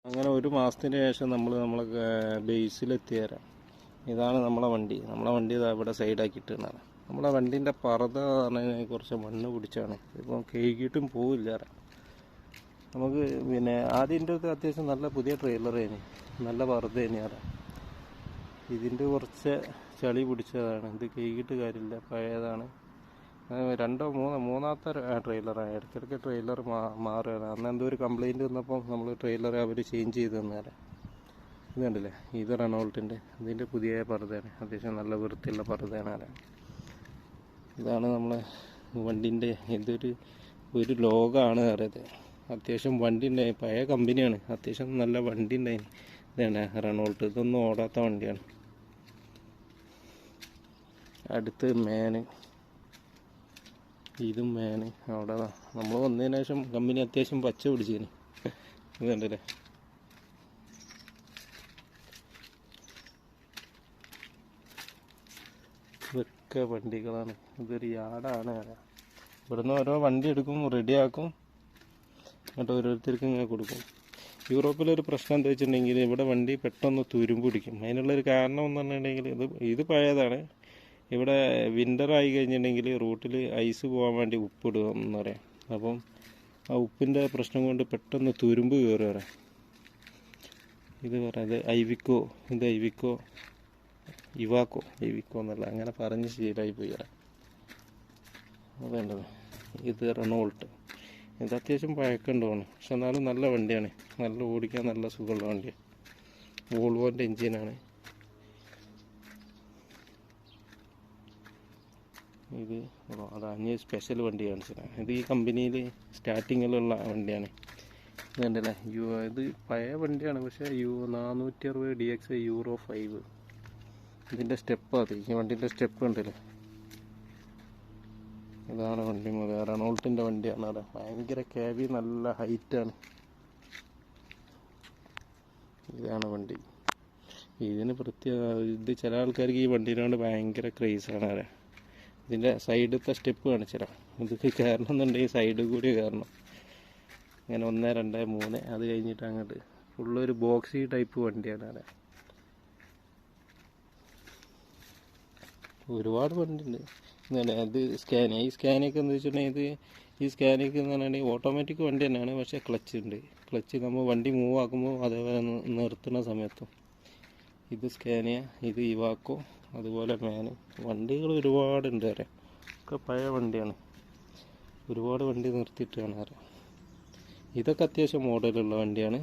അങ്ങനെ ഒരു മാസത്തിന് ശേഷം നമ്മൾ നമ്മളെ ബേസിലെത്തി തരാം. ഇതാണ് നമ്മളെ വണ്ടി. നമ്മളെ വണ്ടി ഇതാ ഇവിടെ സൈഡാക്കിയിട്ടാണ്. നമ്മളെ വണ്ടീൻ്റെ പറത പറഞ്ഞാൽ കുറച്ച് മണ്ണ് പിടിച്ചാണ്. ഇപ്പം കഴുകിയിട്ടും പോവില്ല. നമുക്ക് പിന്നെ ആദ്യൻ്റെ അടുത്ത് അത്യാവശ്യം നല്ല പുതിയ ട്രെയിലറേന്, നല്ല പറത തന്നെയാണ്. ഇതിൻ്റെ കുറച്ച് ചളി പിടിച്ചതാണ്. ഇത് കഴുകിയിട്ട് കാര്യമില്ല, പഴയതാണ്. മൂന്നാമത്തെ ട്രെയിലറാണ്. ഇടയ്ക്കിടയ്ക്ക് ട്രെയിലർ മാറുകയാണ്. അന്ന് എന്തോ ഒരു കംപ്ലൈൻറ്റ് വന്നപ്പോൾ നമ്മൾ ട്രെയിലർ അവർ ചേഞ്ച് ചെയ്ത് തന്നേരം. ഇത് കണ്ടില്ലേ, ഇത് റെനോൾട്ടിൻ്റെ ഇതിൻ്റെ പുതിയ പർദ്ദയാണ്. അത്യാവശ്യം നല്ല വൃത്തിയുള്ള പർദ്ദയാണ്. ഇതാണ് നമ്മളെ വണ്ടിൻ്റെ ഒരു ലോഗാണ് അറിയത്. അത്യാവശ്യം വണ്ടി ഉണ്ടായി, പഴയ കമ്പനിയാണ്, അത്യാവശ്യം നല്ല വണ്ടി ഉണ്ടായി. ഇതാണ് റെനോൾട്ട്. ഇതൊന്നും ഓടാത്ത വണ്ടിയാണ്. അടുത്ത് മേന്, ഇതും മേന്. അവിടെ നമ്മൾ വന്നതിന് ശേഷം കമ്പനി അത്യാവശ്യം പച്ച പിടിച്ചതിന്. ഇത് കണ്ടല്ലേ, ഇതൊക്കെ വണ്ടികളാണ്. ഇതൊരു യാർഡാണ്. ഇവിടുന്ന് ഓരോ വണ്ടി എടുക്കും, റെഡിയാക്കും, എന്നിട്ട് ഓരോരുത്തർക്കും ഇങ്ങനെ കൊടുക്കും. യൂറോപ്പിലൊരു പ്രശ്നം എന്താ വെച്ചിട്ടുണ്ടെങ്കിൽ ഇവിടെ വണ്ടി പെട്ടെന്ന് തുരുമ്പ് പിടിക്കും. അതിനുള്ളൊരു കാരണം എന്ന് പറഞ്ഞിട്ടുണ്ടെങ്കിൽ ഇത് പഴയതാണ്. ഇവിടെ വിൻ്റർ ആയി കഴിഞ്ഞിട്ടുണ്ടെങ്കിൽ റൂട്ടിൽ ഐസ് പോകാൻ വേണ്ടി ഉപ്പിടുക എന്ന് പറയാം. അപ്പം ആ ഉപ്പിൻ്റെ പ്രശ്നം കൊണ്ട് പെട്ടെന്ന് തുരുമ്പ് കയറി വരാം. ഇത് പറയുന്നത് ഇവാക്കോ എന്നല്ല, അങ്ങനെ പറഞ്ഞ് ശീലമായി പോയി വരാം. അതേണ്ടത്. ഇത് റെനോൾട്ട്. ഇത് അത്യാവശ്യം പഴക്കമുണ്ടാണ്, പക്ഷെ എന്നാലും നല്ല വണ്ടിയാണ്. നല്ല ഓടിക്കാൻ നല്ല സുഖമുള്ള വണ്ടിയാണ്. വോൾവോൻ്റെ എൻജിനാണ് ഇത്. അതാണ് സ്പെഷ്യൽ വണ്ടി കാണിച്ചത്. ഇത് ഈ കമ്പനിയിൽ സ്റ്റാർട്ടിങ്ങിലുള്ള വണ്ടിയാണ്. ഇത് കണ്ടല്ലേ, ഇത് പഴയ വണ്ടിയാണ്, പക്ഷേ 460 DX Euro 5. ഇതിൻ്റെ സ്റ്റെപ്പ്, അത് ഈ വണ്ടീൻ്റെ സ്റ്റെപ്പ് ഉണ്ടല്ലേ. ഇതാണ് വണ്ടി. റെനോൾട്ടിൻ്റെ വണ്ടിയാണ്. അവിടെ ഭയങ്കര ക്യാബി, നല്ല ഹൈറ്റാണ്. ഇതാണ് വണ്ടി. ഇതിന് ഇത് ചില ആൾക്കാർക്ക് ഈ വണ്ടീനോട് ഭയങ്കര ക്രേസാണ്. അവിടെ ഇതിൻ്റെ സൈഡത്തെ സ്റ്റെപ്പ് കാണിച്ചുതരാം. ഇതൊക്കെ കയറണം എന്നുണ്ടെങ്കിൽ സൈഡിൽ കൂടി കയറണം. അങ്ങനെ 1, 2, 3 അത് കഴിഞ്ഞിട്ട് അങ്ങോട്ട് ഫുള്ളൊരു ബോക്സി ടൈപ്പ് വണ്ടിയാണ്. അവിടെ ഒരുപാട് വണ്ടിയുണ്ട്. അത് ഈ സ്കാനിയൊക്കെ എന്താ വെച്ചിട്ടുണ്ടെങ്കിൽ ഈ സ്കാനിയൊക്കെ എന്ന് പറഞ്ഞിട്ടുണ്ടെങ്കിൽ ഓട്ടോമാറ്റിക് വണ്ടി തന്നെയാണ്, പക്ഷേ ക്ലച്ച് നമ്മൾ വണ്ടി മൂവ് ആക്കുമ്പോൾ അതേപോലെ നിർത്തുന്ന സമയത്തും. ഇത് സ്കാനിയ, ഇത് ഇവാക്കോ, അതുപോലെ മേന്. വണ്ടികൾ ഒരുപാടുണ്ട്. ഒക്കെ പഴയ വണ്ടിയാണ്. ഒരുപാട് വണ്ടി നിർത്തിയിട്ടാണ്. ഇതൊക്കെ അത്യാവശ്യം മോഡലുള്ള വണ്ടിയാണ്.